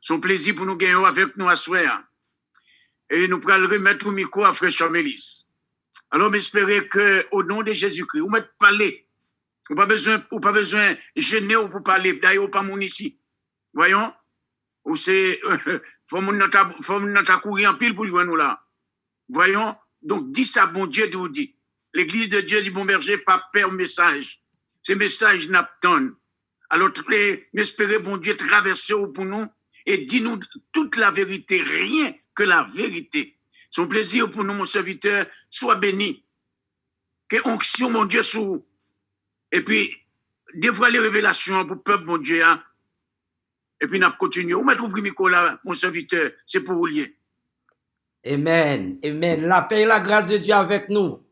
Son plaisir pour nous gagner avec nous à soir. Et nous pourrons remettre au micro à Frère Charmelis. Alors, j'espère que, au nom de Jésus-Christ, vous mettez parler. Vous pas besoin gêner ou pour parler. D'ailleurs, pas mon ici. Voyons. Ou c'est, faut nous courir en pile pour jouer nous là. Voyons. Donc, dis ça, bon Dieu, de vous dit. L'église de Dieu du Bon Berger, pas perdre message. Ces messages n'attendent. Alors, espérez, bon Dieu, traverser pour nous et dis-nous toute la vérité, rien que la vérité. Son plaisir pour nous, mon serviteur, soit béni. Que onction, mon Dieu, sur vous. Et puis, dévoiler les révélations pour le peuple, mon Dieu. Hein? Et puis, nous continuons. Vous mettez ouvrir micro là, mon serviteur, c'est pour vous lier. Amen. Amen. La paix et la grâce de Dieu avec nous.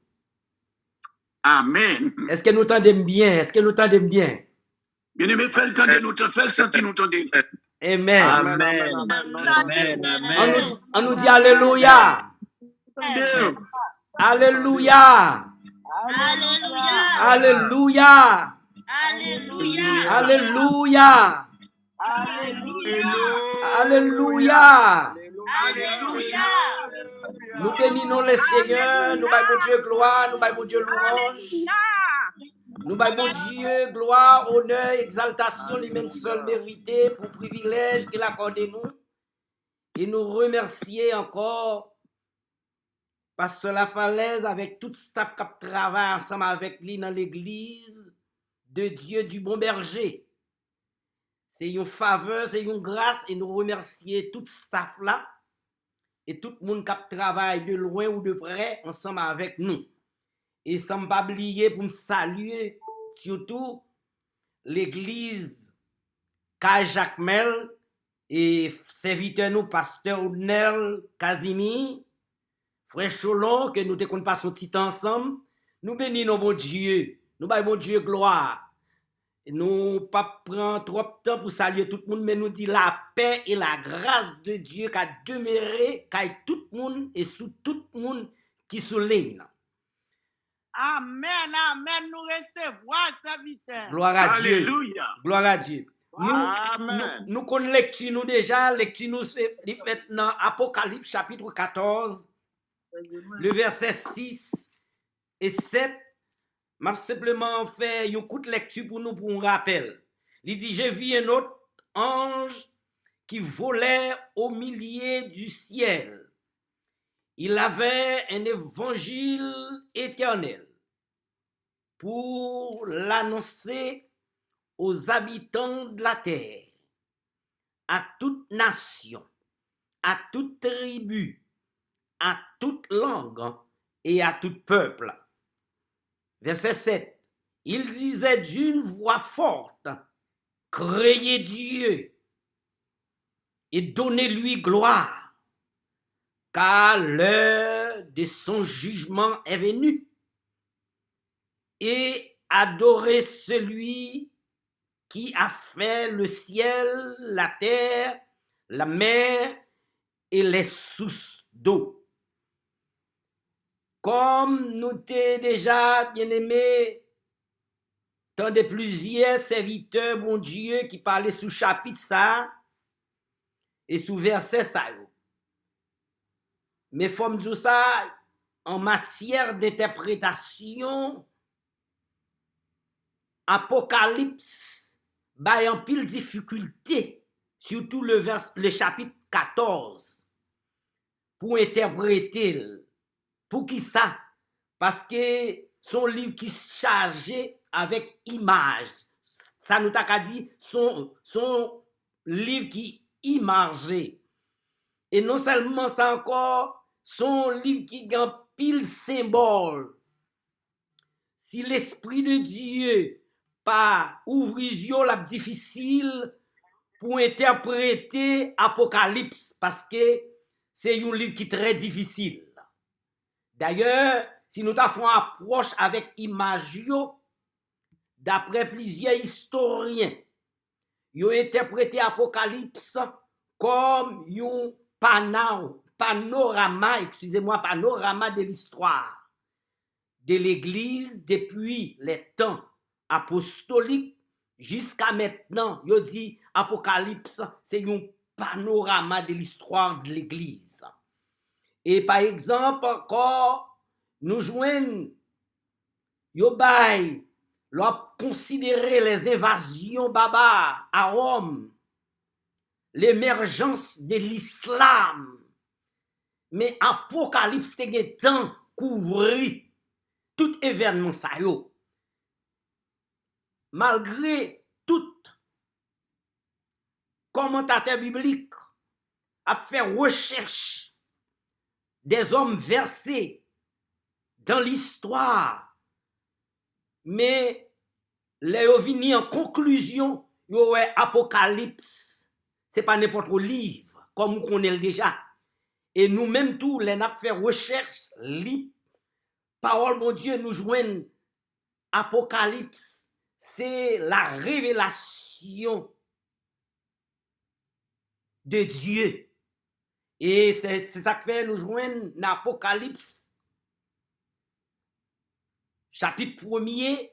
Amen. Est-ce que nous entendons bien? Est-ce que nous entendons bien? Bien-aimé, fais-le nous, fais-le sentir nous entendre. Amen. Amen. Amen. Amen. On nous dit Alléluia. Alléluia. Alléluia. Alléluia. Alléluia. Alléluia. Alléluia. Alléluia. Nous bénissons le Seigneur, nous baillons Dieu gloire, nous baillons Dieu louange. Nous baillons Dieu gloire, honneur, exaltation, lui-même seul mérité pour privilège qu'il accorde nous. Et nous remercier encore Pasteur La Falaise avec tout staff qui travaille ensemble avec lui dans l'église de Dieu du Bon Berger. C'est une faveur, c'est une grâce et nous remercier tout staff là et tout le monde qui travaille de loin ou de près ensemble avec nous. Et sans pas oublier pour me saluer surtout l'église Kaj Jacmel et serviteur nous pasteur Oudnel Casimir, frère Cholon que nous te qu'on passe au petit ensemble. Nous bénissons bon Dieu, nous baillons bon Dieu gloire. Nous pas prendre trop de temps pour saluer tout le monde, mais nous dit la paix et la grâce de Dieu qui a demeuré, qui tout le monde et sous tout le monde qui souligne. Amen, amen, nous recevons, serviteur. Gloire à Alléluia. Dieu. Gloire à Dieu. Amen. Nous connaissons lecture nous déjà, lecture nous c'est maintenant Apocalypse chapitre 14, le verset 6 et 7. M'a simplement fait une courte lecture pour nous pour un rappel. Il dit j'ai vu un autre ange qui volait au milieu du ciel. Il avait un évangile éternel pour l'annoncer aux habitants de la terre, à toute nation, à toute tribu, à toute langue et à tout peuple. Verset 7. Il disait d'une voix forte, créez Dieu et donnez-lui gloire, car l'heure de son jugement est venue, et adorez celui qui a fait le ciel, la terre, la mer et les sources d'eau. Comme nous t'ai déjà bien aimé, tant de plusieurs serviteurs, bon Dieu, qui parlaient sous chapitre ça et sous verset ça. Mais faut me dire ça, en matière d'interprétation, Apocalypse, bah, en pile difficulté, surtout le chapitre 14, pour interpréter. Pour qui ça? Parce que son livre qui est chargé avec image. Ça nous t'a dit son livre qui imagé. Et non seulement ça encore, son livre qui a pile symbole. Si l'esprit de Dieu pas ouvrir la difficile pour interpréter Apocalypse parce que c'est un livre qui est très difficile. D'ailleurs, si nous avons une approche avec Imagio, d'après plusieurs historiens, ils ont interprété Apocalypse comme un panorama de l'histoire de l'Église depuis les temps apostoliques jusqu'à maintenant. Ils ont dit Apocalypse, c'est un panorama de l'histoire de l'Église. Et par exemple, encore, nous joignons, yo bay, l'on considérer les invasions barbares à Rome, l'émergence de l'islam, mais Apocalypse te gen temps couvri tout événement ça yo. Malgré tout commentateur biblique a fait recherche des hommes versés dans l'histoire, mais les yo vini en conclusion, yo ouais Apocalypse, c'est pas n'importe quel livre, comme on connaît déjà. Et nous-mêmes tous, les n'a fait recherche, li parole mon Dieu nous joignent Apocalypse, c'est la révélation de Dieu. Et c'est ça que fait nous joignent l'Apocalypse, chapitre 1er,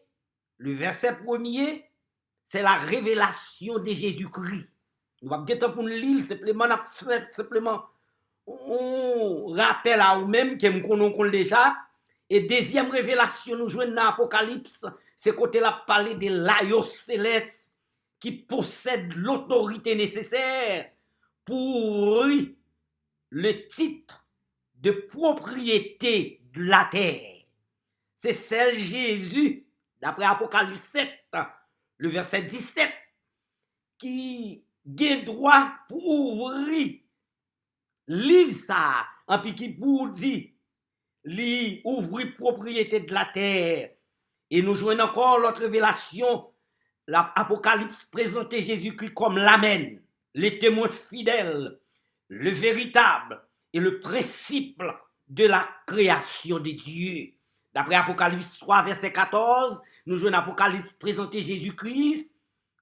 le verset 1er, c'est la révélation de Jésus-Christ. Nous allons pas pour nous lire, simplement, on rappelle à nous-mêmes que nous connaissons déjà. Et deuxième révélation, nous jouons dans l'Apocalypse, c'est côté la parler de l'Aïos céleste qui possède l'autorité nécessaire pour le titre de propriété de la terre. C'est celle Jésus, d'après Apocalypse 7, le verset 17, qui a droit pour ouvrir livre ça, en puis qui pour dire, li ouvrir propriété de la terre. Et nous jouons encore l'autre révélation, l'Apocalypse présentait Jésus-Christ comme l'Amen, le témoin fidèle, le véritable et le principe de la création de Dieu. D'après Apocalypse 3, verset 14, nous jouons l'Apocalypse présentait Jésus-Christ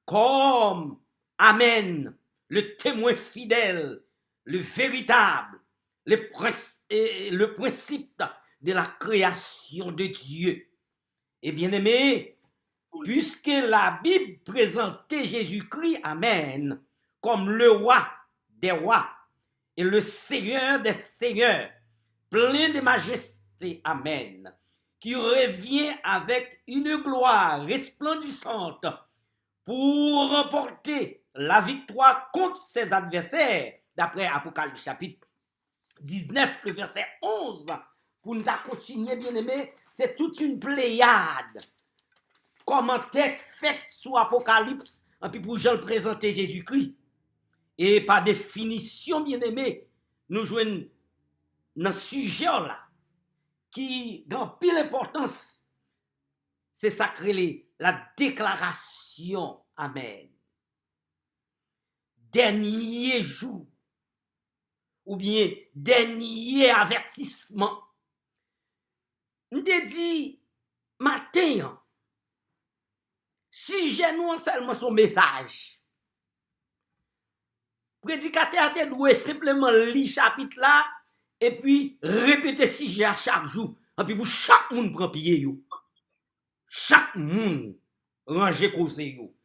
comme Amen, le témoin fidèle, le véritable, le principe de la création de Dieu. Et bien aimé, puisque la Bible présentait Jésus-Christ, Amen, comme le roi des rois et le Seigneur des seigneurs, plein de majesté, Amen, qui revient avec une gloire resplendissante pour remporter la victoire contre ses adversaires, d'après Apocalypse chapitre 19, le verset 11, pour nous continuer, bien aimé, c'est toute une pléiade. Commentaire fait sous Apocalypse, et puis pour Jean présenter Jésus-Christ. Et par définition, bien aimé, nous jouons dans ce sujet-là, qui, dans pile importance, c'est sacré, la déclaration, Amen. Dernier jour, ou bien dernier avertissement. Nous te dit, matin, si j'ai nous seulement son message, prédicateur te doit simplement lire chapitre là, et puis répéter si j'ai à chaque jour, et puis pour chaque monde prend pied yo. Chaque monde ranger cause yo.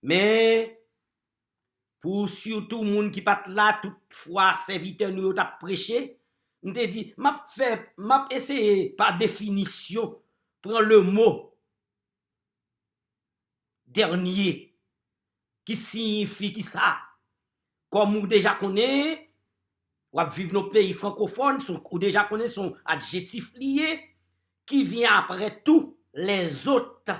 Mais pour surtout moun qui pat là toutefois serviteur nous t'a prêché, on te dit m'a essayer par définition prendre le mot dernier qui signifie qui ça, comme vous déjà connaît, ou vivre nos pays francophones, ou déjà connaît son adjectif lié qui vient après tous les autres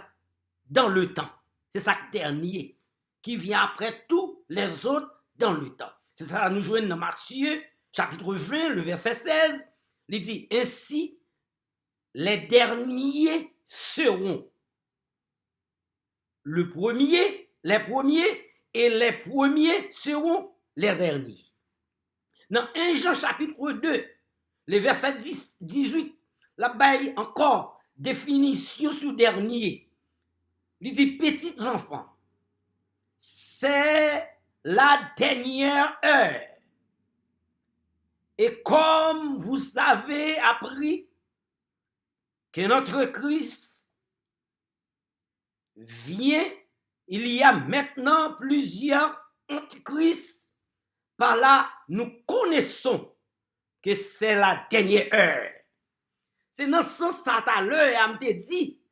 dans le temps. C'est ça dernier qui vient après tous les autres dans le temps. C'est ça nous jouons dans Matthieu chapitre 20 le verset 16, il dit ainsi les derniers seront les premiers et les premiers seront les derniers. Dans 1 Jean chapitre 2, le verset 18, la baille encore définition sur dernier. Il dit petits enfants, c'est la dernière heure. Et comme vous avez appris que notre Christ vient, il y a maintenant plusieurs antichrists par là, nous connaissons que c'est la dernière heure. C'est dans ce sens ça à l'heure, je te dit,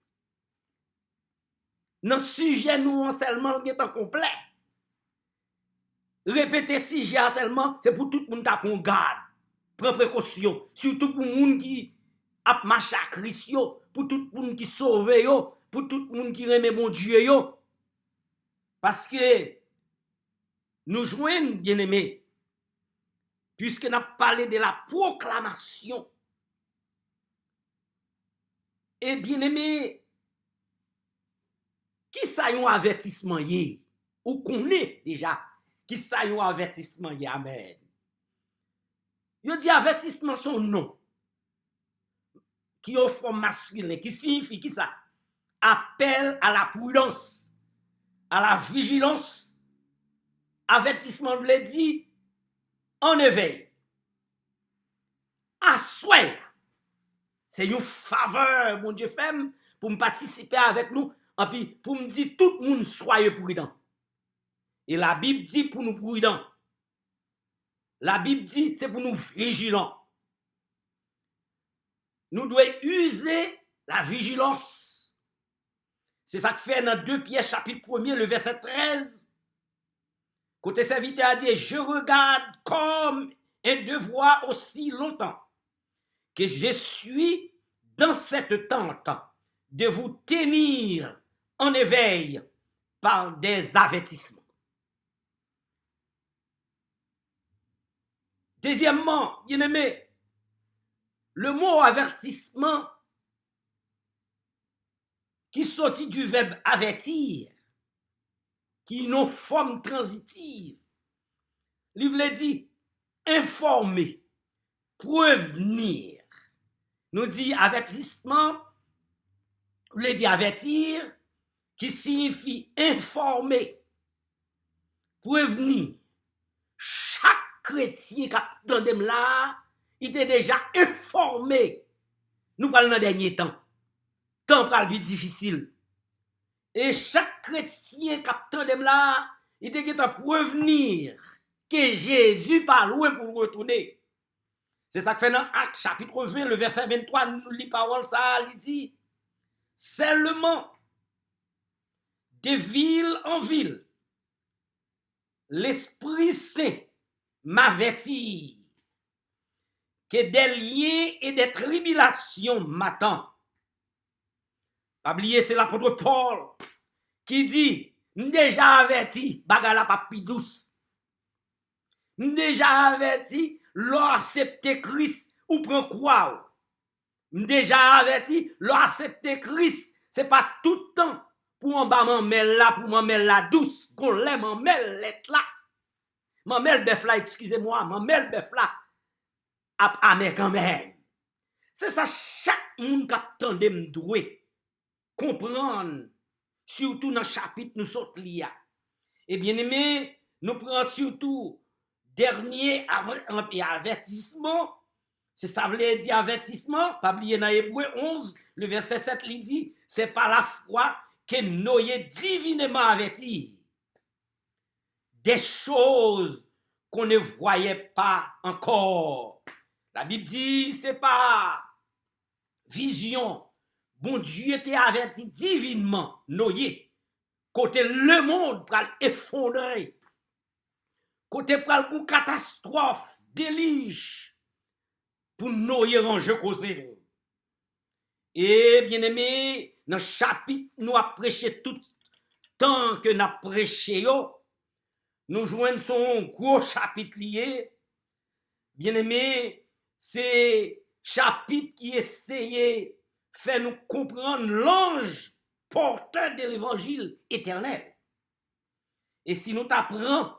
dans le sujet, nous seulement est en complet. Répéter sujet seulement, c'est pour tout le monde qui prend garde, prend précaution, surtout pour les gens qui a marché à Christ, pour tout le monde qui sauve, pour tout le monde qui remet mon Dieu. Parce que nous joignons, bien-aimés, puisque nous avons parlé de la proclamation. Et bien-aimés, qui ça y un avertissement yé? Ou connaît déjà qui ça y un avertissement yé? Amen. Yo dit avertissement son nom. Qui est forme masculine, qui signifie qui ça? Appel à la prudence, à la vigilance. Avertissement veut dire en éveil. À souhait. C'est une faveur, mon Dieu fait, pour me participer avec nous, et puis pour me dire tout le monde soyez prudent. Et la Bible dit pour nous prudents. La Bible dit c'est pour nous vigilants. Nous devons user la vigilance. C'est ça que fait dans 2 Pierre chapitre 1er, le verset 13. Côté serviteur a dit, je regarde comme un devoir aussi longtemps que je suis dans cette tente de vous tenir en éveil par des avertissements. Deuxièmement, bien-aimé, le mot avertissement qui sortit du verbe avertir, qui est une forme transitive, il veut dire informer, prévenir. Nous dit avertissement, veut dire avertir, qui signifie informer, prévenir. Chaque chrétien qui a entendu là, il était déjà informé. Nous parlons dans le dernier temps. Temps pour lui difficile. Et chaque chrétien qui a entendu là, il était déjà prévenir que Jésus pas loin pour retourner. C'est ça que fait dans Actes chapitre 20, le verset 23, nous lit parole ça, il dit, seulement de ville en ville, l'Esprit Saint m'avertit que des liens et des tribulations m'attendent. Pas oublier, c'est l'apôtre Paul qui dit, déjà averti, bagala papi douce. Déjà averti, l'on accepte Christ ou prend quoi. Déjà averti, l'on accepte Christ, c'est pas tout le temps pour en bas m'emmêle là, pour m'emmêle la douce, qu'on l'aime m'emmêle l'être là. M'emmêle bœuf là, excusez-moi, m'emmêle bœuf là. Amen quand même. C'est ça, chaque monde qui attend de me douer, comprendre, surtout dans le chapitre nous sommes liés. Et bien aimé, nous prenons surtout dernier avertissement. C'est ça veut dire avertissement. Pas oublier dans Hébreu 11, le verset 7, il dit, c'est par la foi que Noé divinement averti des choses qu'on ne voyait pas encore. La Bible dit, c'est pas vision. Bon Dieu était averti divinement, Noé, côté le monde pral effondrer, côté pral une catastrophe, délige, pour Noé ranger causé. Et bien aimé, dans le chapitre, nous avons prêché tout temps que nous avons prêché, nous joignons son gros chapitre lié. Bien aimé, c'est chapitre qui essayait faire nous comprendre l'ange porteur de l'évangile éternel. Et si nous t'apprenons,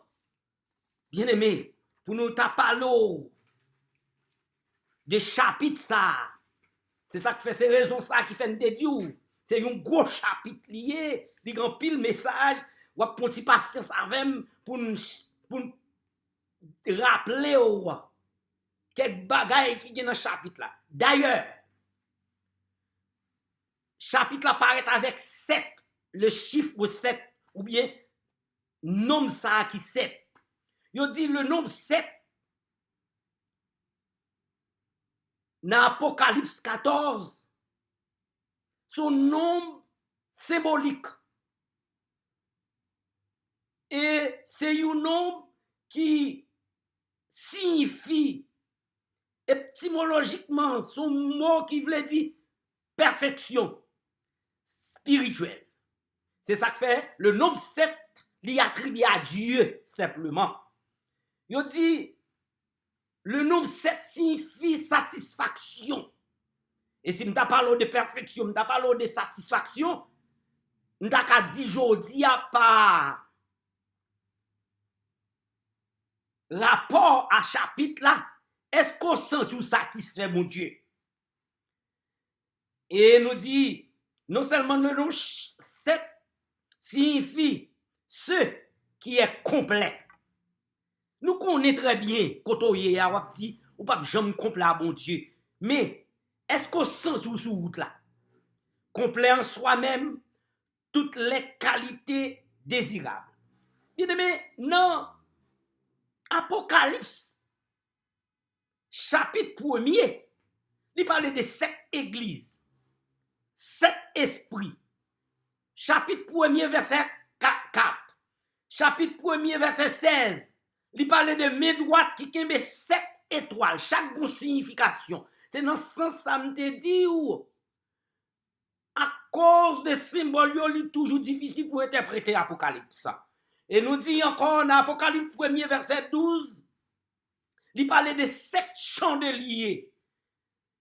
bien aimé, pour nous parler de chapitre ça, c'est ça qui fait, c'est raison ça qui fait une dédiou. C'est un gros chapitre lié, il y a un pile message, ou un petit patience avec pour nous rappeler quelques bagailles qui sont dans le chapitre là. D'ailleurs, chapitre là paraît avec 7, le chiffre 7, ou bien nombre ça qui 7. Yo dit le nombre 7 dans Apocalypse 14, son nombre symbolique. Et c'est un nombre qui signifie étymologiquement son mot qui veut dire perfection spirituelle. C'est ça que fait le nombre 7 l'y attribué à Dieu simplement. Il dit le nombre 7 signifie satisfaction. Et si nous parlons de perfection, nous parlons de satisfaction, nous avons dit aujourd'hui à part rapport à chapitre là, est-ce qu'on sent tout satisfait, mon Dieu? Et nous dit, non seulement le nom 7 signifie ce qui est complet. Nous connaissons très bien quand on y a dit, ou pas jamais complet à mon Dieu. Mais est-ce qu'on sent tout sous route là? Complet en soi-même, toutes les qualités désirables. Bien aimé, non. Apocalypse, chapitre 1er, il parlait de 7 églises, 7 esprits. Chapitre 1er, verset 4. Chapitre 1er, verset 16, il parlait de main droite qui a 7 étoiles, chaque bonne signification. C'est dans ce sens ça me dit ou à cause des symboles, il est toujours difficile pour interpréter Apocalypse. Et nous dit encore dans Apocalypse 1er verset 12, il parlait de 7 chandeliers.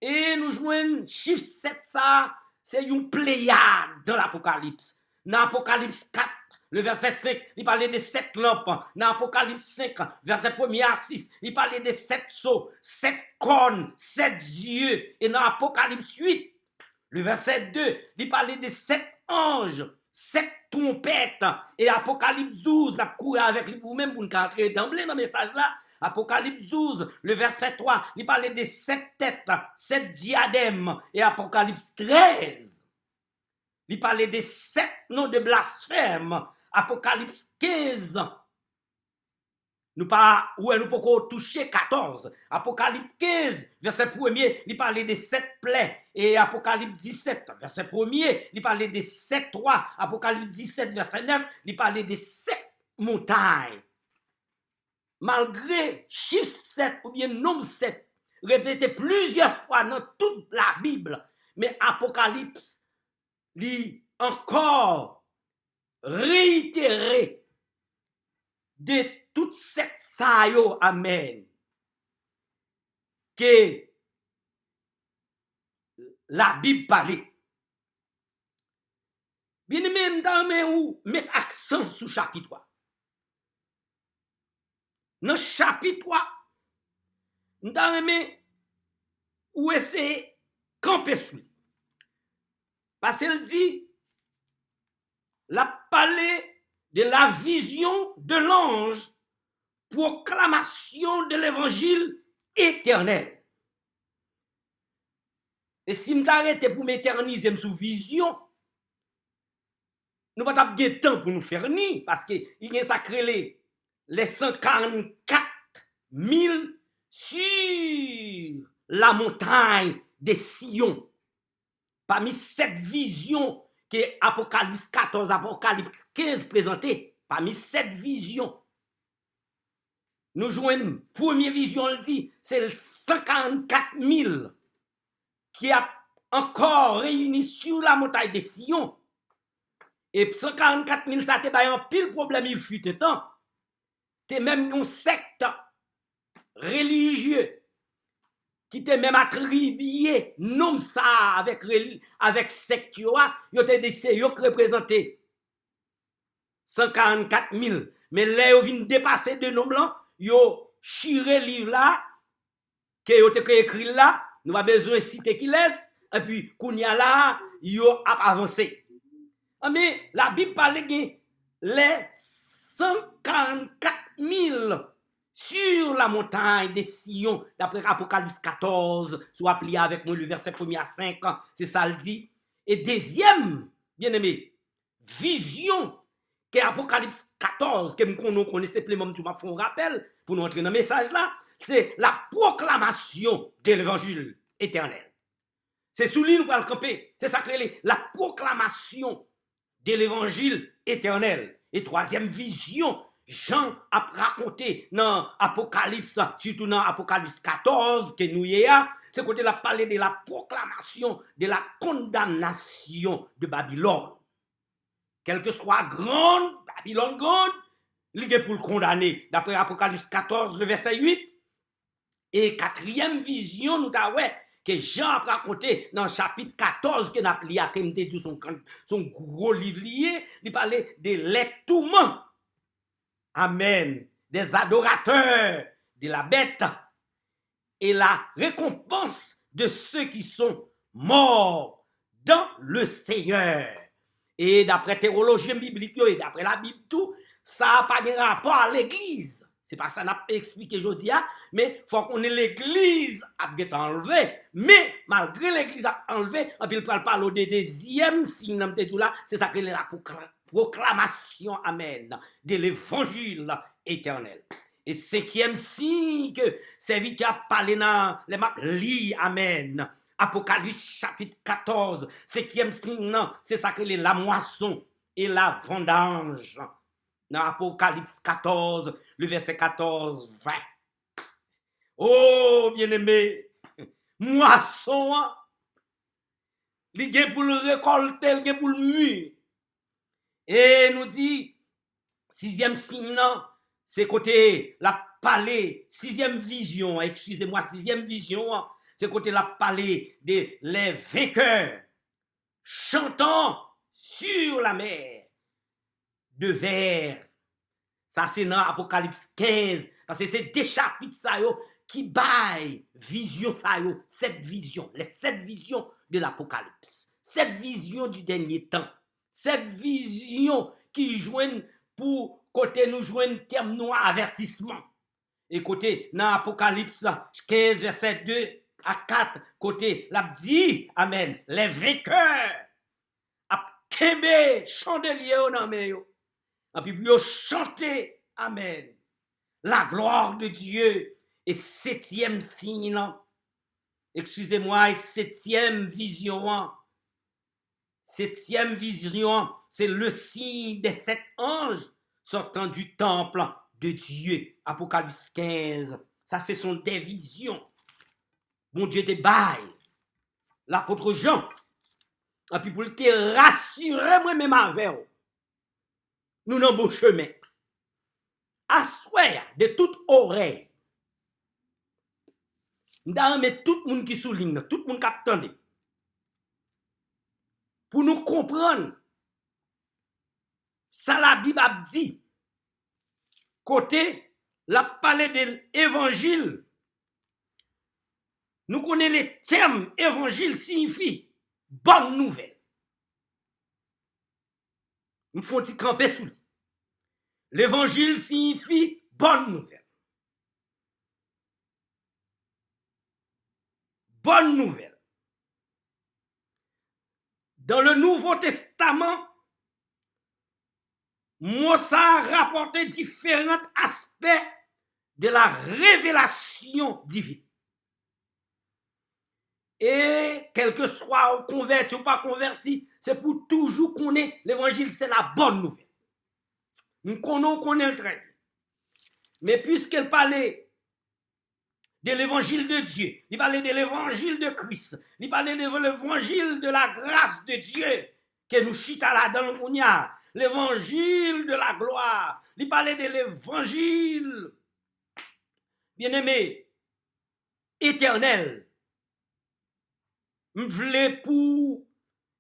Et nous jouons chiffre 7 ça, c'est une pléiade dans l'Apocalypse. Dans Apocalypse 4, le verset 5, il parlait de 7 lampes. Dans Apocalypse 5, verset 1er à 6, il parlait de 7 sceaux, 7 cornes, 7 yeux. Et dans Apocalypse 8, le verset 2, il parlait de 7 anges, 7 trompettes. Et Apocalypse 12, la cour avec vous-même pour nous entrer d'emblée dans le message là. Apocalypse 12, le verset 3, il parlait de 7 têtes, 7 diadèmes. Et Apocalypse 13, il parlait de 7 noms de blasphème. Apocalypse 15, nous pouvons toucher 14. Apocalypse 15, verset 1er, il parlait de 7 plaies. Et Apocalypse 17, verset 1er, il parlait de 7 rois. Apocalypse 17, verset 9, il parlait de 7 montagnes. Malgré chiffre 7 ou bien nombre 7, répété plusieurs fois dans toute la Bible, mais Apocalypse, lui encore réitéré de toutes cette saillots, amen, que la Bible parlait. Bien même dans mes ou mettre accent sur chapitre 3. Dans chapitre 3, dans mes où c'est camper sur. Parce qu'elle dit, la parler de la vision de l'ange, proclamation de l'évangile éternel. Et si je m'arrête pour m'éterniser sous vision, nous ne pas de temps pour nous faire ni, parce qu'il y a sacré les 144 000 sur la montagne de Sion. Parmi cette vision que Apocalypse 14, Apocalypse 15 présenté, parmi cette vision, nous jouons une première vision, on dit, c'est 144 000 qui a encore réuni sur la montagne de Sion. Et 144 000, ça te un pile problème, il fut un temps. T'es même une secte religieuse qui t'est même attribué nom ça avec secte yo te dit yo représenter 144 000. Mais là yo vinn dépasser de nom là, yo chiré livre là que yo te écrit là, nous pas besoin citer qui laisse et puis kounya là yo a avancé. Mais la Bible parle de les 144 000 sur la montagne de Sion, d'après Apocalypse 14, soit plié avec moi le verset 1er à 5, c'est ça le dit. Et deuxième, bien aimé, vision que Apocalypse 14, que nous connaissons simplement, tu m'as fait un rappel pour nous entrer dans le message là, c'est la proclamation de l'évangile éternel. C'est sous lui nous allons camper. C'est ça que la proclamation de l'évangile éternel. Et troisième vision, Jean a raconté dans Apocalypse, surtout dans Apocalypse 14, que nous y a, c'est côté la parler de la proclamation de la condamnation de Babylone. Quelle que soit grande, Babylone grande, il est pour le condamner. D'après Apocalypse 14, le verset 8. Et quatrième vision, nous avons que Jean a raconté dans le chapitre 14, que nous avons lu son gros livre lié, il parlait de l'étouement. Amen. Des adorateurs de la bête et la récompense de ceux qui sont morts dans le Seigneur. Et d'après théologie biblique et d'après la Bible tout, ça n'a pas de rapport à l'église. C'est pas ça n'a expliqué aujourd'hui, mais faut qu'on ait l'église a été enlevée. Mais malgré l'église a enlevée, on peut parler de deuxième signe là, c'est ça que la proclamation, amen, de l'évangile éternel. Et cinquième signe que serviteur a parlé dans les maps li, amen. Apocalypse chapitre 14, cinquième signe, c'est ça que la moisson et la vendange. Dans Apocalypse 14, le verset 14, 20. Oh, bien-aimé, moisson, il est pour le récolter, il est pour le muer. Et nous dit, sixième signe, c'est côté la palais, sixième vision, excusez-moi, sixième vision, c'est côté la palais des les vainqueurs, chantant sur la mer de vers. Ça c'est dans Apocalypse 15, parce que c'est des chapitres ça yo qui baillent vision ça yo, cette vision, les 7 visions de l'Apocalypse, cette vision du dernier temps, cette vision qui joignent pour côté nous joignent terme noir avertissement. Et côté dans Apocalypse 15 verset 2 à 4, côté l'a dit amen, les vainqueurs a kembe chandelier dans main yo. Et puis yo chanter amen. La gloire de Dieu. Et septième signe, excusez-moi, et septième vision. Septième vision, c'est le signe des 7 anges sortant du temple de Dieu. Apocalypse 15. Ça, ce sont des visions. Mon Dieu te baille. L'apôtre Jean. Et puis pour te rassurer moi-même avec vous. Nous n'avons pas bon chemin. Assoir de toute oreille. Nous avons tout le monde qui souligne, tout le monde qui attend. Pour nous comprendre, ça la Bible a dit, côté la parler de l'évangile, nous connaissons les termes évangile signifie bonne nouvelle. Il faut y camper sous lui. L'évangile signifie bonne nouvelle. Bonne nouvelle. Dans le Nouveau Testament, Moussa a rapporté différents aspects de la révélation divine. Et quel que soit converti ou pas converti, c'est pour toujours qu'on ait l'évangile, c'est la bonne nouvelle. Nous connaissons le très bien. Mais puisqu'elle parlait de l'évangile de Dieu, il parlait de l'évangile de Christ, il parlait de l'évangile de la grâce de Dieu, que nous chita là dans le l'évangile de la gloire, il parlait de l'évangile, bien-aimé, éternel. Je voulais pour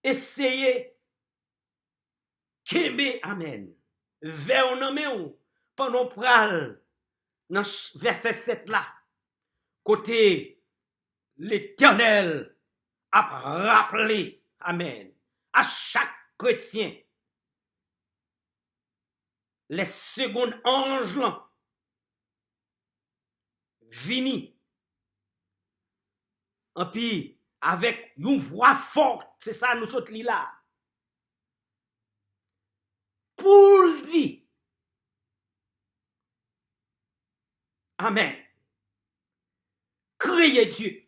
essayer qu'aimer, amen, vers un pendant pral, dans verset 7 là, côté l'Éternel a rappelé, amen, à chaque chrétien, les secondes anges là, vini, et puis avec une voix forte, c'est ça nous autres là, pour le dire. Amen. Criez Dieu.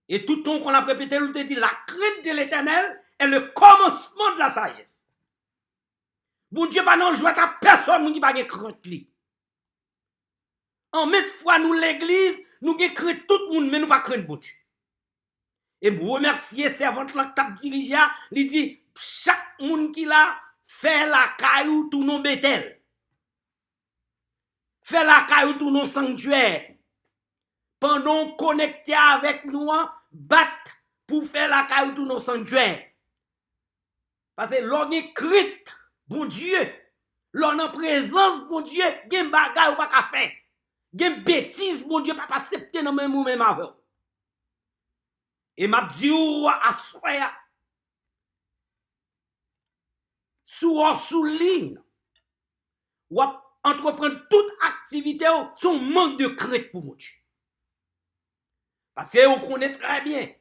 Et tout le temps qu'on a répété, nous te dit, la crainte de l'Éternel est le commencement de la sagesse. Bon Dieu, pas non jouer à personne qui n'a pas crainte li. En même fois, nous l'église, nous crainte tout le monde, mais nous pas crainte bon Dieu. Et vous remercier servante là qui dirige, il dit, chaque monde qui l'a fait la caillou tout non bétel. Fait la caillou tout non sanctuaire. Pendant connecté avec nous, bat pour faire la caillou tout non sanctuaire. Parce que l'on est crit, bon Dieu, l'on en présence, bon Dieu, gen bagay ou pas ka faire. Gen bêtise, bon Dieu, pas accepter dans même ou même avant. Et m'a dit ou à soya sous ligne ou entreprendre toute activité son manque de crainte pour mon Dieu. Parce que vous connaissez très bien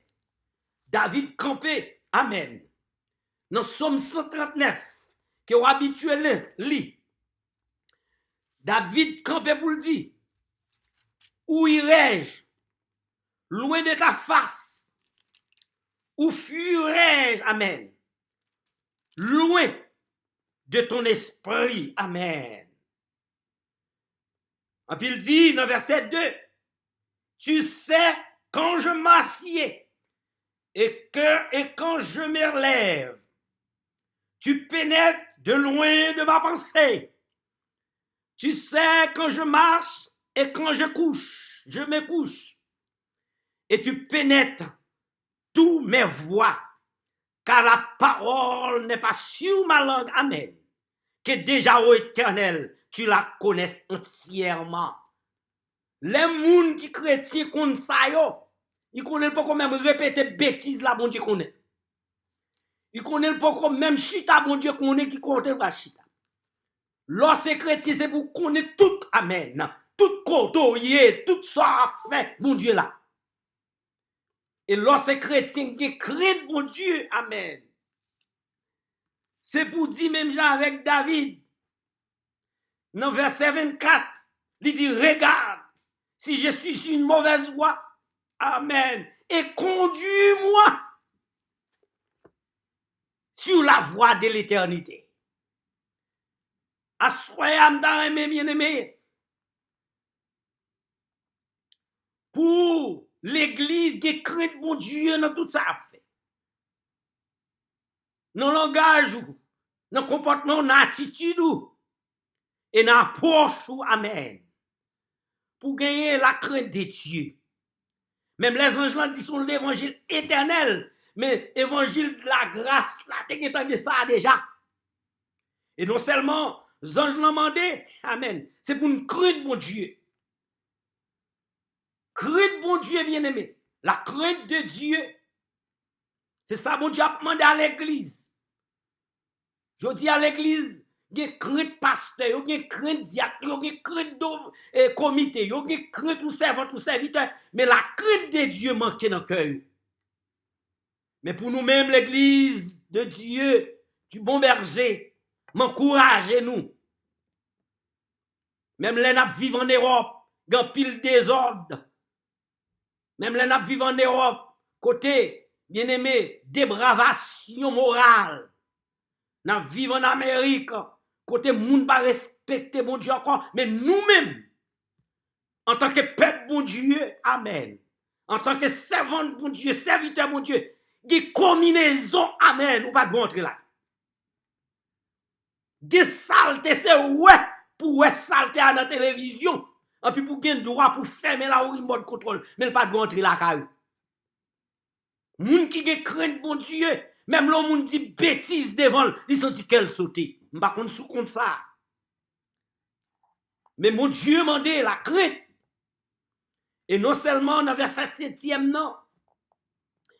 David campé, amen. Dans Somme 139 que vous habituez li. David campé pour le dire. Où irai-je loin de ta face? Où fuirai-je? Amen. Loin de ton esprit. Amen. Et puis il dit dans verset 2, tu sais quand je m'assieds et quand je me relève, tu pénètres de loin de ma pensée. Tu sais quand je marche et quand je me couche. Et tu pénètres tous mes voies, car la parole n'est pas sur ma langue. Amen. Que déjà, ô Éternel, tu la connaisses entièrement. Les gens qui chrétiens comme ça, ils connaissent pas quand même répéter bêtises là, bon Dieu connaît. Ils connaissent pas quand même chita, bon Dieu connaît qui compte la chita. Lorsque chrétien, c'est pour connaître tout, amen. Tout côté, tout ça a fait, bon Dieu là. Et lorsque chrétien qui craint bon Dieu, amen. C'est pour dire même genre avec David. Dans verset 24, il dit, regarde, si je suis sur une mauvaise voie, amen, et conduis-moi sur la voie de l'éternité. Assoyam dans mes bien-aimés. Pour l'église qui craint mon Dieu dans tout ça fait. Dans le langage, dans le comportement, dans l'attitude, et dans l'approche, amen. Pour gagner la crainte de Dieu. Même les anges là disent sont l'évangile éternel, mais l'évangile de la grâce, là, t'es entendu ça déjà. Et non seulement, les anges l'ont demandé, amen, c'est pour une crainte mon Dieu. Crainte bon Dieu bien-aimé. La crainte de Dieu. C'est ça bon Dieu a demandé à l'église. Je dis à l'église, il y a crainte pasteur, il y a crainte diacre, il y a crainte comité, il y a crainte ou servant ou serviteur, mais la crainte de Dieu manque dans le cœur. Mais pour nous-mêmes, l'église de Dieu, du bon berger, m'encouragez-nous. Même les nappes vivent en Europe, dans pile désordre. Même les nappes vivent en Europe, côté, bien-aimé, dépravation morale. Nous vivons en Amérique, côté moun pas respecter bon Dieu encore, mais nous-mêmes, en tant que peuple bon Dieu, amen. En tant que servant bon Dieu, serviteur bon Dieu, des combinaisons, amen, ou pas de montrer là. Des saletés, c'est ouais, pour ouais saleté à la télévision. Et puis pour gagner droit pour fermer la ou mode contrôle, mais pas de rentrer la caillou. Moun qui gen crainte bon Dieu, même l'on moun dit bêtise devant, il senti qu'elle sauter. M'pa konn sou compte ça. Mais mon Dieu m'a dit la crainte. Et non seulement dans verset 7e non.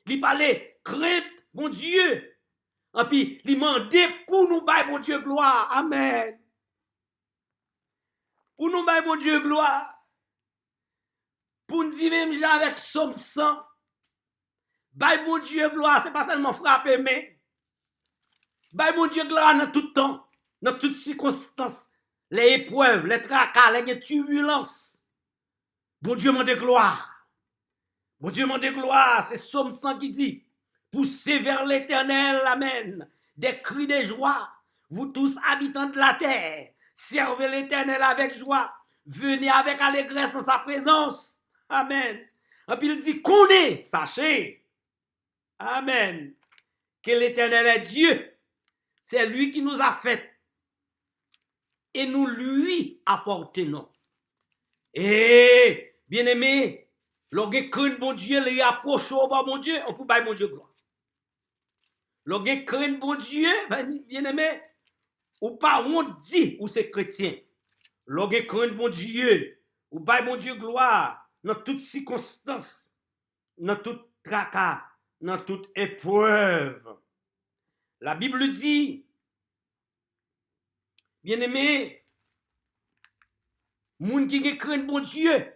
Il parlait crainte mon Dieu. Et puis il m'a dit pour nous bailler mon Dieu gloire. Amen. Pour nous bailler mon Dieu gloire. Pour nous dire même avec Somme 100. Baille mon Dieu gloire, c'est pas seulement frapper mais Bah, mon Dieu, gloire dans tout temps, dans toutes circonstances, les épreuves, les tracas, les turbulences. Bon Dieu, mon Dieu, gloire. Mon Dieu, mon Dieu, gloire. C'est Psaume 100 qui dit, poussez vers l'Éternel, amen. Des cris de joie, vous tous habitants de la terre, servez l'Éternel avec joie. Venez avec allégresse en sa présence. Amen. Et puis il dit, connaissez, sachez. Amen. Que l'Éternel est Dieu. C'est lui qui nous a fait. Et nous lui appartenons. Et, bien aimé, lorsque craint bon Dieu, les approche au bon Dieu, on peut bailler mon Dieu gloire. Lorsque craint bon Dieu, bien aimé, ou pas on dit ou c'est chrétien. Lorsque craint bon Dieu, ou bailler mon Dieu gloire, dans toutes circonstances, dans toute tracas, dans toute épreuve. La Bible dit, bien aimé, moun qui craint bon Dieu,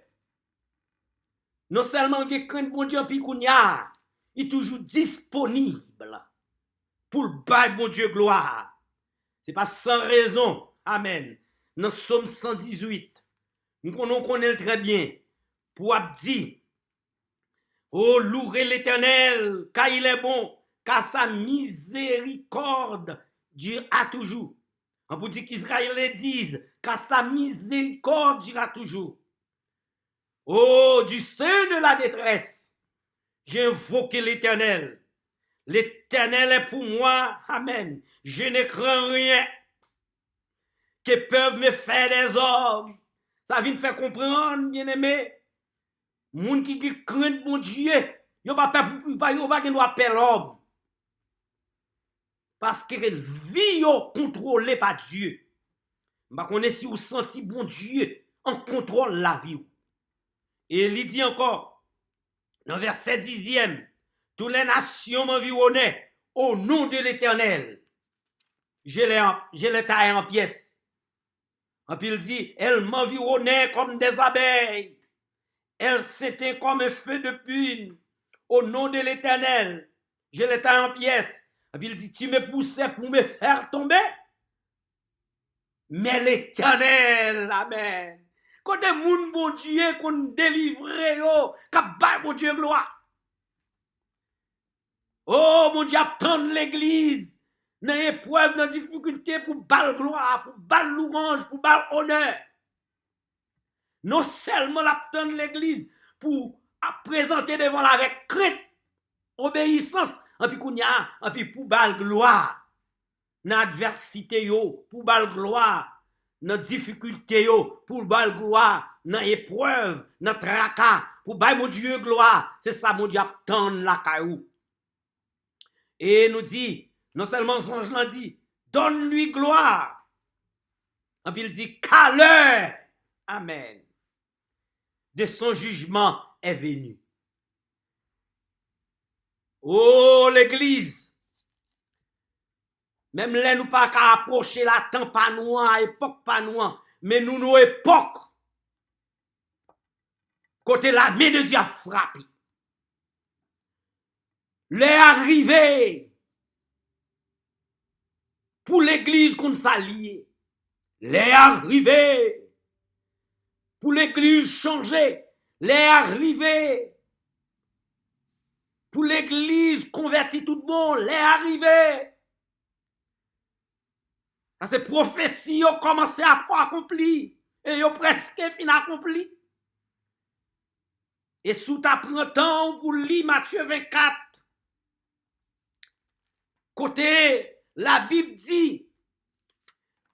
non seulement qui craint bon Dieu, puis qu'on y a, il est toujours disponible pour le bail bon Dieu gloire. C'est pas sans raison. Amen. Dans Psaume 118, nous connaissons très bien, pour dire, oh, louez l'Éternel, car il est bon, car sa miséricorde durera toujours. On peut dire qu'Israël dise, car sa miséricorde durera toujours. Oh, du sein de la détresse, j'ai invoqué l'Éternel. L'Éternel est pour moi. Amen. Je ne crains rien que peuvent me faire des hommes. Ça vient faire comprendre, bien-aimé. Moun qui craint bon Dieu, yo pas appeler l'homme. Parce que vie yo contrôlée par Dieu. Bah connaît si vous senti bon Dieu en contrôle la vie. Et il dit encore dans verset 10e, toutes les nations m'environnaient au nom de l'Éternel. Je les taille en pièces. Et puis il dit, elles m'environnaient comme des abeilles. Elles s'étaient comme un feu de pune. Au nom de l'Éternel, je les taille en pièces. Et puis il dit, tu me poussais pour me faire tomber. Mais l'Éternel, amen. Quand des moun bon Dieu qu'on délivre, qu'a bail bon Dieu gloire. Oh mon Dieu, attendre l'église. Dans épreuve, dans difficulté pour bal gloire, pour bal louange, pour bal honneur. Non seulement l'attendre l'église pour présenter devant la avec crainte, obéissance, et puis qu'on y a, et puis pour bal gloire. Dans adversité yo, pour bal gloire. Dans difficulté yo, pour bal gloire. Dans épreuve, dans tracas, pour bail mon Dieu gloire. C'est ça mon Dieu attendre la caillou. Et nous dit, non seulement son ange dit, donne-lui gloire. Et puis il dit, qu'à l'heure, amen, de son jugement est venu. Oh, l'église, même là, nous pas qu'à approcher la temps pas nous, époque pas nous, mais nous, nos époques, côté la main de Dieu a frappé. Les arrivés pour l'église qu'on s'allie. Les arrivés pour l'église changer. Les arrivés pour l'église convertie tout bon. Les arrivés. Parce que prophétie ont commencé à accomplir et ils ont presque fini accompli. Et sous ta printemps pour lire Matthieu 24. Côté, la Bible dit,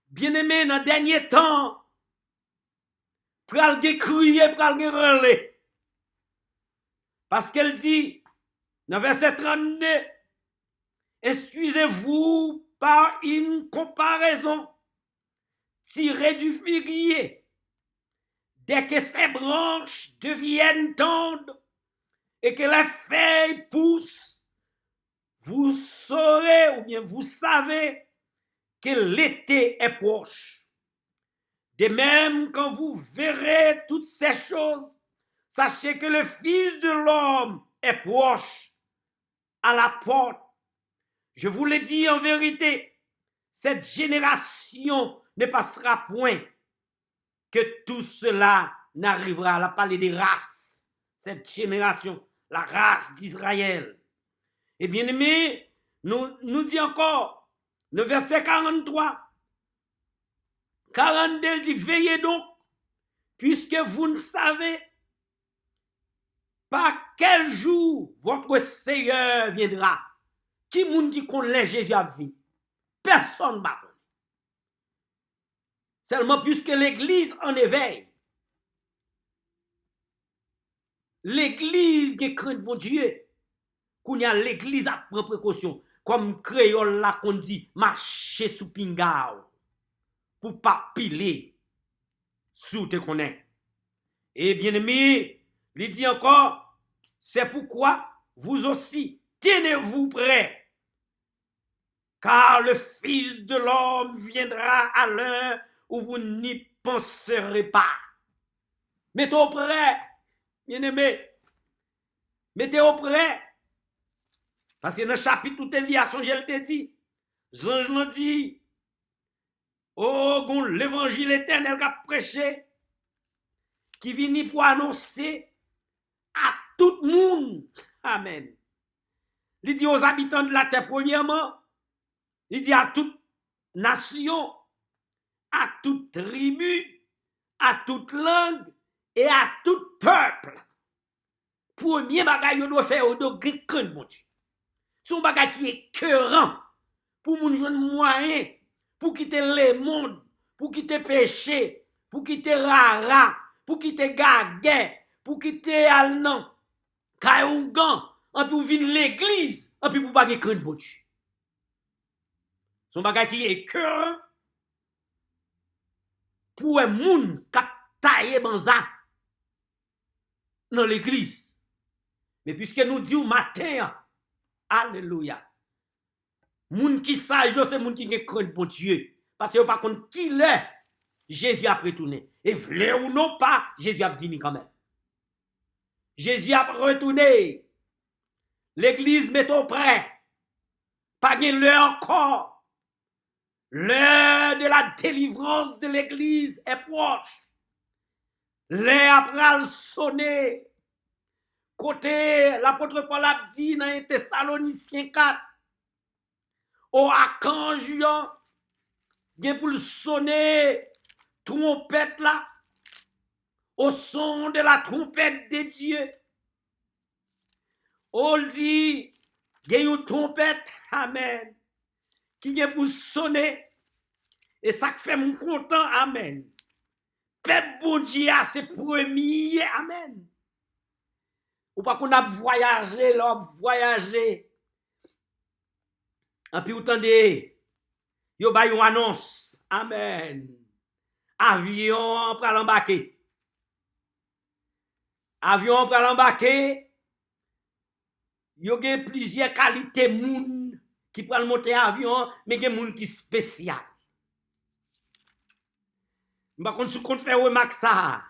bien-aimé, dans le dernier temps, pral ge crier, pral ge relé. Parce qu'elle dit, dans verset 32, excusez-vous par une comparaison tirée du figuier. Dès que ses branches deviennent tendres et que les feuilles poussent, vous saurez ou bien vous savez que l'été est proche. De même, quand vous verrez toutes ces choses, sachez que le Fils de l'homme est proche à la porte. Je vous le dis en vérité, cette génération ne passera point que tout cela n'arrivera. Elle a parlé des races. Cette génération, la race d'Israël. Et bien aimé, nous dit encore, le verset 43, 42 dit, veillez donc, puisque vous ne savez pas quel jour votre Seigneur viendra. Qui moun qui connaît Jésus a vu? Personne ne va. Seulement puisque l'Église en éveille. L'Église qui craint mon Dieu. Qu'on y a l'Église à prendre précaution. Comme créole là qu'on dit, marcher sous pingao. Pour pas piler. Sous te connaît. Et bien aimé, il dit encore, c'est pourquoi vous aussi, tenez-vous prêts. Car le Fils de l'homme viendra à l'heure où vous n'y penserez pas. Mettez-vous prêts, bien-aimés. Mettez-vous prêts. Parce que dans le chapitre tout est lié à son gel te dit. Jean nous dit, oh, l'évangile éternel qu'a prêché, qui vient pour annoncer à tout le monde. Amen. Il dit aux habitants de la terre, premièrement, il dit à toute nation, à toute tribu, à toute langue et à tout peuple. Premier bagage, on doit faire au dos de mon Dieu. Son bagage qui est écœurant pour mon jeune moyen, pour quitter le monde, pour quitter péché, pour quitter rara, pour quitter gaguet, pour quitter alnan, kayoungan, et puis venir l'église, et puis pour pas de mon Dieu. Son bagage qui est écœurant pour un monde qui a taillé banza dans l'église. Mais puisque nous disons matin, alléluia, moun qui sage, c'est moun qui est crainte pour Dieu. Parce que par contre, qui l'est, Jésus a retourné. Et vle ou non pas, Jésus a venu quand même. Jésus a retourné. L'église met au prêt. Pas l'heure encore. L'heure de la délivrance de l'église est proche. L'heure après le sonner. Côté, l'apôtre Paul a dit dans les Thessaloniciens 4. Au archange, bien pour le sonner, trompette là, au son de la trompette de Dieu. On dit, il y a une trompette, amen, qui vient pour sonner, et ça fait mon content, amen. Peuple bon Dieu, c'est premier, amen. Ou pas qu'on a voyagé, là, voyagé. Et puis, vous entendez, yo ba yon annonce, amen. Avion pour l'embarquer. Avion pour l'embarquer. Yo gen plusieurs qualités moun qui pral monter avion, mais gen moun qui spécial. M'pa kon sou kon fè remarque ça.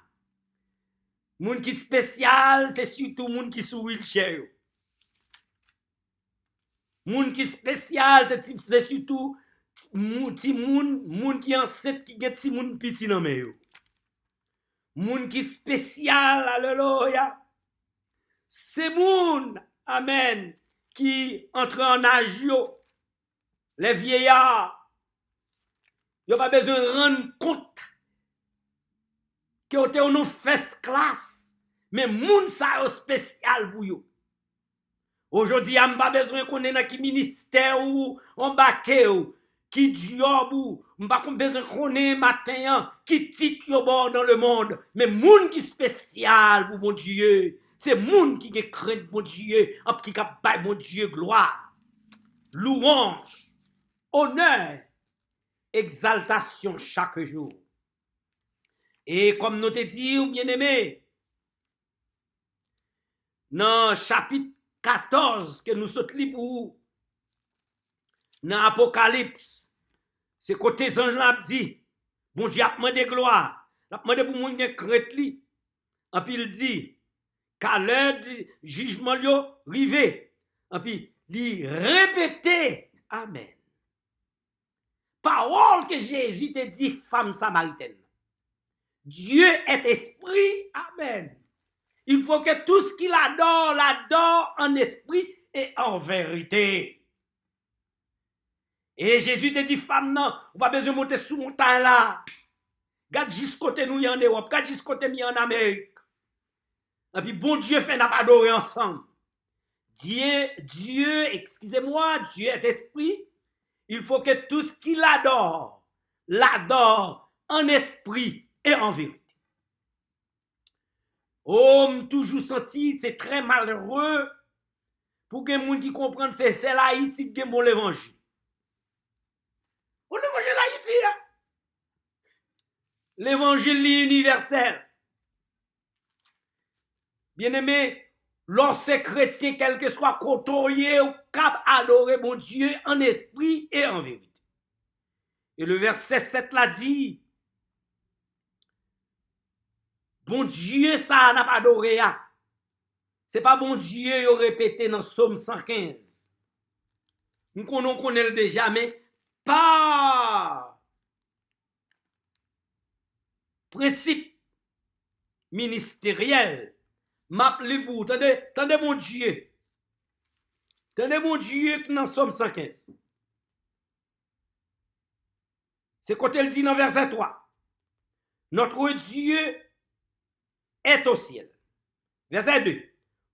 Moun qui spécial, c'est surtout moun qui sou wheelchair. Moun qui spécial, c'est surtout moun qui enceinte qui get ti moun petit nan men yo. Moun qui spécial, alléluia. C'est moun, amen, qui entre en âge yo. Les vieillards, yo pas besoin de rendre compte que vous êtes en first class, mais moun sa yo spécial pour yo. Aujourd'hui, on pas besoin qu'on ait dans qui ministère ou embarqué ou qui job ou pas besoin qu'on ait matin qui titre yo bord dans le monde, mais moun qui spécial pour mon Dieu, c'est moun qui craint mon Dieu, qui capable mon Dieu gloire, louange, honneur, exaltation chaque jour. Et comme nous te dit, bien-aimé, dans chapitre 14 que nous sommes pour dans Apocalypse, c'est côté ange l'a dit, bon Dieu a demandé gloire, l'a demandé pour moun qui crainte li, et puis il dit qu'à l'heure du jugement yo rivé, et puis il répétait amen. parole que Jésus te dit, femme samaritaine. Dieu est esprit. Amen. Il faut que tout ce qu'il adore, l'adore en esprit et en vérité. Et Jésus te dit, femme, non, on pas besoin de monter sous montagne là. Regarde jusqu'à côté nous en Europe, regarde jusqu'à côté nous en Amérique. Et puis bon Dieu fait n'a pas adorer ensemble. Dieu, excusez-moi, Dieu est esprit. Il faut que tout ce qu'il adore, l'adore en esprit et en vérité. Oh, toujours senti, c'est très malheureux pour que les gens qui comprennent c'est l'Haïti qui est bon l'évangile. L'évangile Haïti, hein? L'évangile universel. Bien-aimé, lorsque chrétien, quel que soit côtoyé, ou cap adorer mon Dieu en esprit et en vérité. Et le verset 7 l'a dit, bon Dieu, ça n'a pas adoré. C'est pas bon Dieu, il a répété dans Psaume 115. Nous connaissons déjà, mais par principe ministériel, m'appelez vous, attendez mon Dieu. Attendez mon Dieu dans Psaume 115. C'est quand elle dit dans verset 3. Notre Dieu est au ciel. Verset 2.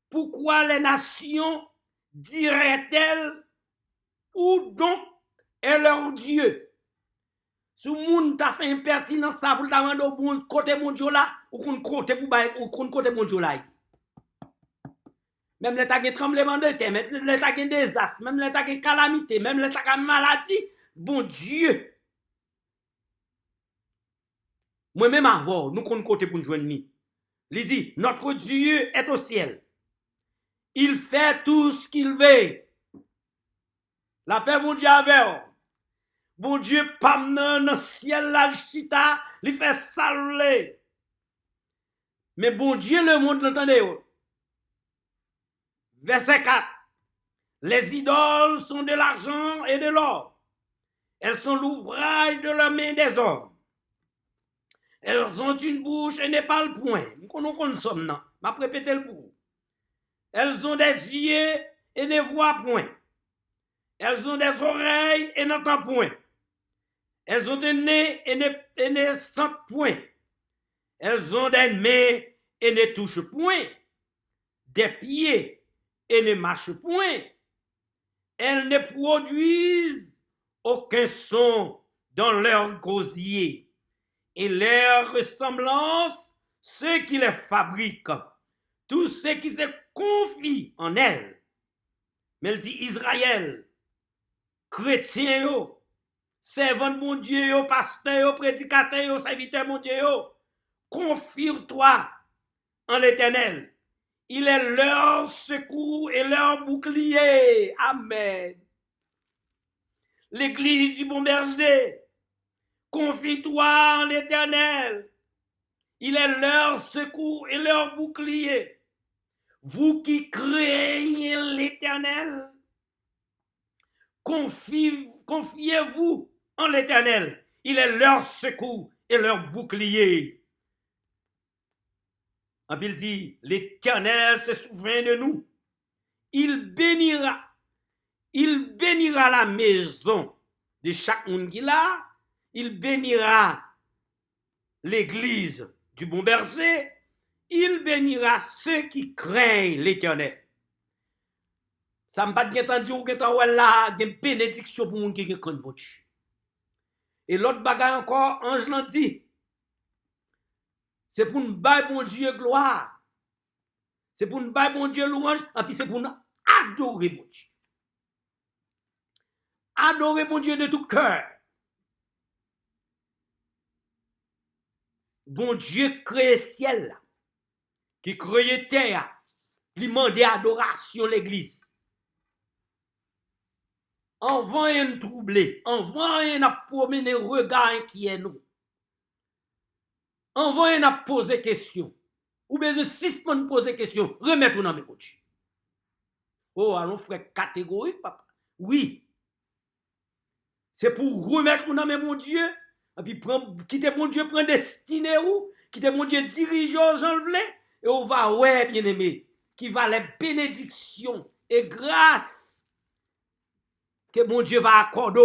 Pourquoi les nations diraient-elles où donc est leur Dieu? Si le monde t'a fait impertinence ça pour t'amener au bon côté mon Dieu là, ou qu'on côté pour bailler, ou qu'on côté mon Dieu là. Même les t'a tremblement de terre, même les t'a désastre, même les t'a calamité, même les t'a maladie, bon Dieu. Moi-même avant, nous qu'on côté pour nous joindre ni. Il dit notre Dieu est au ciel. Il fait tout ce qu'il veut. La paix mon Dieu avec. Bon Dieu pas dans le ciel là chita, il fait saluer. Mais bon Dieu le monde l'entendez. Verset 4. Les idoles sont de l'argent et de l'or. Elles sont l'ouvrage de la main des hommes. Elles ont une bouche et ne parlent point. Nous connaissons non. Je vais répéter le bout. Elles ont des yeux et ne voient point. Elles ont des oreilles et n'entendent point. Elles ont des nez et ne sentent point. Elles ont des mains et ne touchent point. Des pieds et ne marchent point. Elles ne produisent aucun son dans leur gosier. Et leur ressemblance, ceux qui les fabriquent, tous ceux qui se confient en elles. Mais elle dit Israël, chrétien, servant de mon Dieu, pasteur, prédicateur, serviteur de mon Dieu, confie-toi en l'Éternel. Il est leur secours et leur bouclier. Amen. L'église du bon berger. Confie-toi en l'Éternel. Il est leur secours et leur bouclier. Vous qui craignez l'Éternel, confiez-vous en l'Éternel. Il est leur secours et leur bouclier. Il dit, l'Éternel se souvient de nous. Il bénira la maison de chaque monde qui l'a. Il bénira l'église du bon berger. Il bénira ceux qui craignent l'Éternel. Ça m'a pas bien entendu ou que là, une bénédiction pour les gens qui craignent bon Dieu. Et l'autre bagaille encore, ange l'a dit, c'est pour nous bailler bon Dieu gloire. C'est pour nous bailler bon Dieu louange, et puis c'est pour nous adorer bon Dieu. Adorer bon Dieu de tout cœur. Bon Dieu crée ciel, qui crée terre, lui demande adoration l'église. En vent un troublé, en vent un a promené regard inquiet nous. En vent un a posé question. Ou bien de suspendre poser question, remettre dans mes côtés. Oh, allons frère catégorique papa. Oui. C'est pour remettre mon âme mon Dieu, et puis quitter mon Dieu, prendre destinée ou, quitter mon Dieu, diriger aux gens le et on va, ouais, bien aimé, qui va les bénédictions et grâce que mon Dieu va accorder,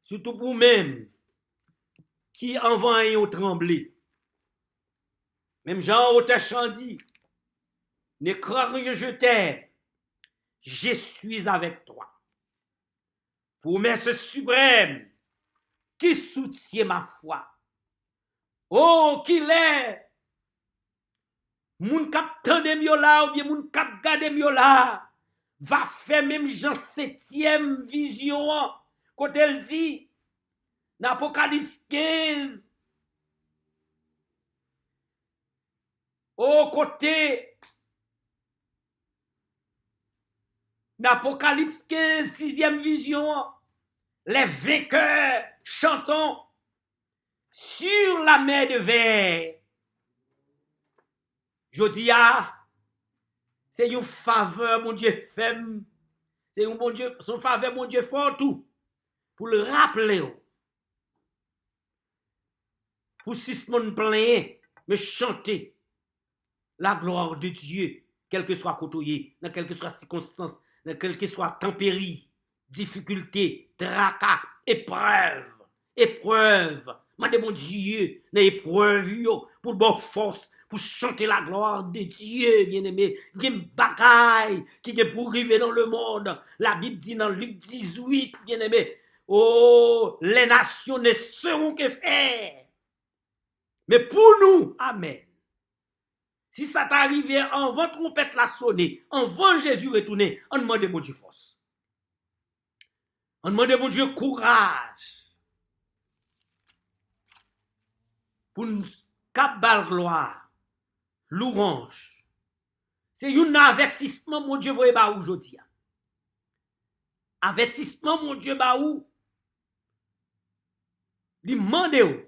surtout pour vous-même, qui en vent et ont tremblé. Même Jean Hautechan dit, ne crains rien, je t'aime, je suis avec toi. Promesse suprême qui soutient ma foi. Oh, qu'il est! Moun kap tande myo la ou bien moun kap gade myo la va faire même Jean 7e vision quand elle dit dans Apocalypse 15 au côté d'Apocalypse 15 6e vision les vainqueurs chantons sur la mer de verre. Je dis c'est une faveur mon Dieu fait, c'est un bon Dieu, son faveur mon Dieu fort tout pour le rappeler, pour si mon plein me chanter la gloire de Dieu, quel que soit côté, dans quelle que soit circonstance, dans quelle que soit tempérie, difficulté, tracas, épreuve, mandez mon Dieu, dans épreuve pour bonne force. Pour chanter la gloire de Dieu, bien-aimé. Il y a une bagaille qui est pour arriver dans le monde. La Bible dit dans Luc 18, bien-aimé. Oh, les nations ne sauront que faire. Mais pour nous, amen. Si ça t'arrive en vent trompette la sonner, en vent Jésus retourner, on demande mon Dieu force. On demande mon Dieu courage. Pour nous cap bal gloire. Louange. C'est un avertissement, mon Dieu, voyez ba aujourd'hui. Avertissement, mon Dieu, ba ou. Li mande ou.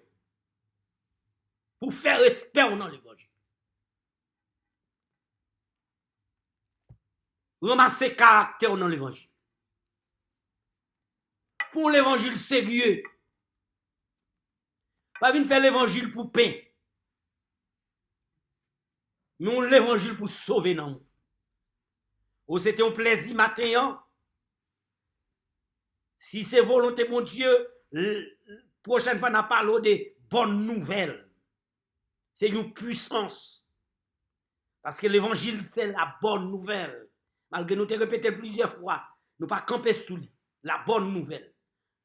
Pour faire respect dans l'évangile. Ramasser caractère dans l'évangile. Font l'évangile sérieux. Pas venir faire l'évangile pour pain. Nous l'évangile pour sauver non. Ou c'était un plaisir matin. Si c'est volonté mon Dieu, prochaine fois n'a parlé de bonnes nouvelles. C'est une puissance. Parce que l'évangile c'est la bonne nouvelle. Malgré nous te répété plusieurs fois, nous pas camper sous lui. La bonne nouvelle.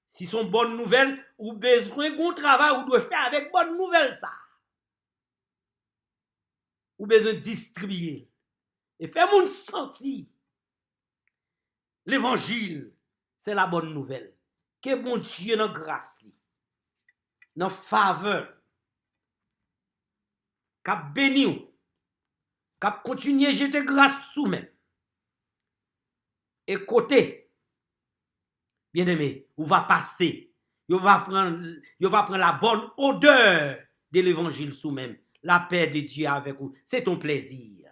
Si son bonne nouvelle, ou besoin d'un travail ou doit faire avec bonne nouvelle ça. Ou besoin de distribuer. Et faire mon sentir. L'évangile, c'est la bonne nouvelle. Que bon Dieu dans grâce, dans faveur, qu'a béni, qu'a continué à jeter grâce sous même. Et côté, bien aimé, on va passer, on va prendre la bonne odeur de l'évangile sous même. La paix de Dieu avec vous, c'est ton plaisir.